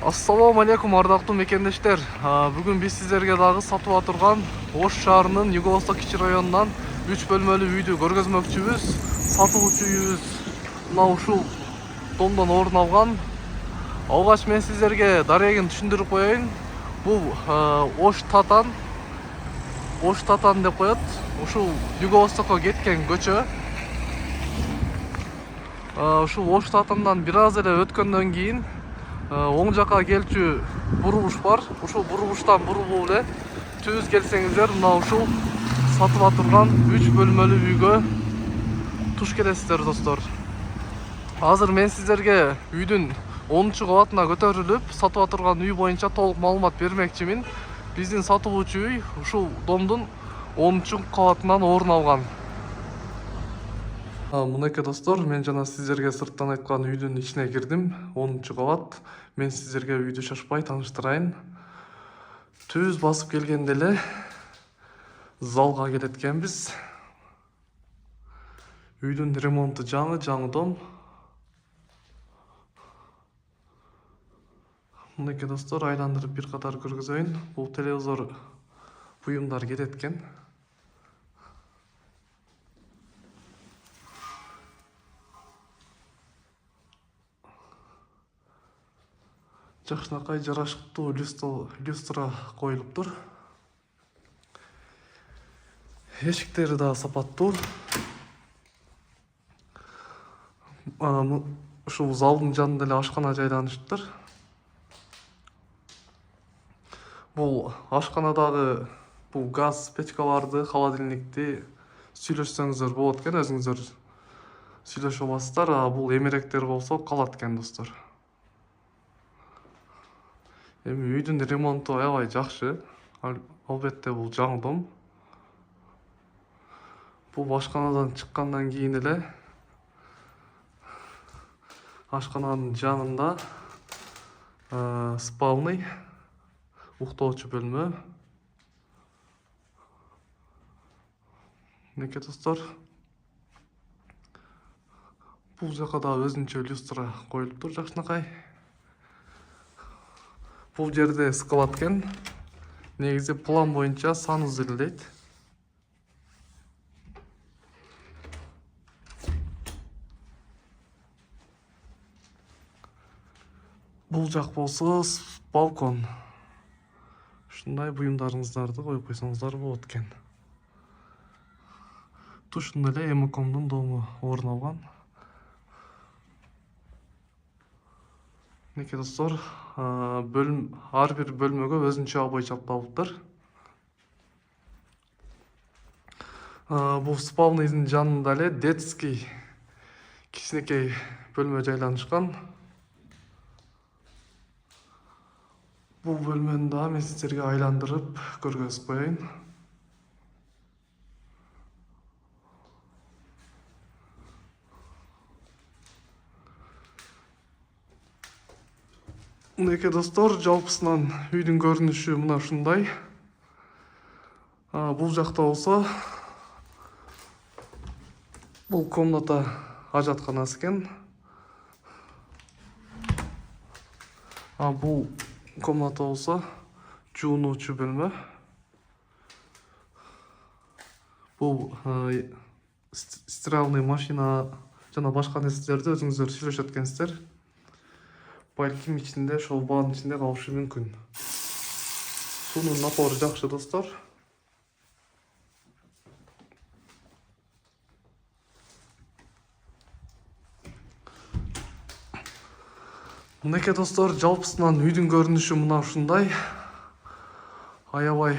Assalamu алейкум ардактуу мекендештер. Бүгүн биз сиздерге дагы сатып отурган Ош шаарынын Юго-Восток кичи районунан 3 бөлмөлүү үйдү көргөзмөкчүбүз. Сатуучу үйүбүз мына ушул домдон орун алган. Алгач мен сиздерге дарегин түшүндүрүп коеюн. Бул Ош Татан деп коет. Ушул Юго-Востокко кеткен көчө. Ушул Ош Татандан бир аз эле өткөндөн кийин оң жака келчү бурулуш бар. Ушул бурулуштан бурулуп эле түз келсеңиздер, мына ушул сатып атылган 3 бөлмөлүү үйгө туш келесиздер, достор. Азыр мен сиздерге үйдүн 10-кабатына көтөрүлүп, сатып атылган үй боюнча толук маалымат бермекчимин. Биздин сатуучу үй ушул домдун 10-кабатынан орун алган. Мынакей, достор, мен жана сиздерге сырттан айткан үйдүн ичине кирдим. 10-кабат. Мен сиздерге үйдү шашпай тааныштырайын. Түз басып келгенде эле залга келет экенбиз. Үйдүн ремонту жаңы дом. Мынакей, достор, айландырып бир катар көргөзөйүн. Бул телевизор буюмдар кетет экен. Жакшынакай жарашыктуу люстра коюлуптур. Эшиктери да сапаттуу. Ушул залдын жанында эле ашкана жайланыштыр. Бул ашканадагы бул газ печкаларды, холодильникти сүйлөшсөңүздөр болот экен, өзүңүздөр сүйлөшүп аласыздар. Бул эмеректер болсо калат экен, достор. Эми үйдүн ремонту аябай жакшы. Албетте бул жаңы дом. Бул ашканадан чыккандан кийин эле ашкананын жанында спальный, уктоочу бөлмө. Мынакей, достор. Бул жака да өзүнчө люстра коюлуптур, жакшынакай. Бул жерде скалат экен. Негизи план боюнча санузел дейт. Бул жак болсо балкон. Ушундай буюмдарыңыздарды коюп койсоңуздар болот экен. Тушунда эле Эмокомдун дому орун алган. Мынакей, достор, ар бир бөлмөгө өзүнчө обой чапталыптыр. Бул спальныйдын жанында эле детский кичинекей бөлмө жайланышкан. Бул бөлмөнү да мен сиздерге айландырып көргөзүп коеюн. Мынакей, достор, жалпысынан үйдүн көрүнүшү мына ушундай. Бул жакта болсо бул комната ажатканасы экен. Бул комната болсо жуунуучу бөлмө. Бул стиральный машина жана башка нерселерди өзүңүздөр сүйлөшөт экенсиздер. Балким ичинде, ошол баанын ичинде калышы мүмкүн. Суунун напору жакшы, достор. Мынакей, достор, жалпысынан үйдүн көрүнүшү мына ушундай. Аябай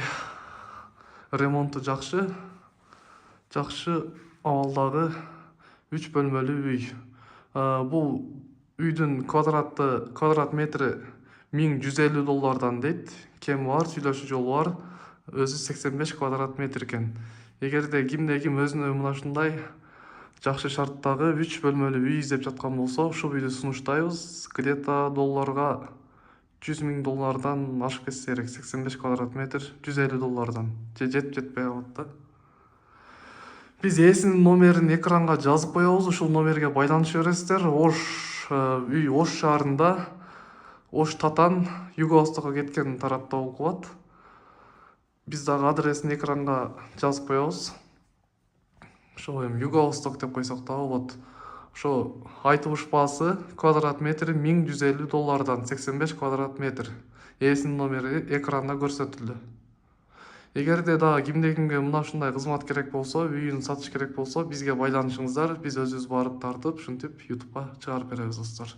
ремонту жакшы. Жакшы абалдагы 3 бөлмөлүү үй. Бул үйдүн квадрат метри $1150 дейт. Кем бар, сүйлөшүү жолу бар. Өзү 85 квадрат метр экен. Эгерде кимде ким өзүнө мына ушундай жакшы шарттагы 3 бөлмөлүү үй издеп жаткан болсо, ушул үйдү сунуштайбыз. Где-то долларга $100,000 ашып кетсе керек. 85 квадрат метр $150. Же жетпей калат да. Биз ээсинин номерин экранга жазып коебуз. Ушул номерге байланыша бересиздер. Үй Ош шаарында Ош Татан Юго Востокко кеткен тарапта окулат. Биз дагы адресин экранга жазып коебуз. Ошо эми Юго Восток деп койсок дагы болот. Ошо айтылыш баасы квадрат метри $1150, 85 квадрат метр. Ээсинин номери экранда көрсөтүлдү. Эгерде дагы кимде-кимге мына ушундай кызмат керек болсо, үйүн сатыш керек болсо, бизге байланышыңыздар, биз өзүбүз барып тартып, ушинтип YouTube'га чыгарып беребиз достор.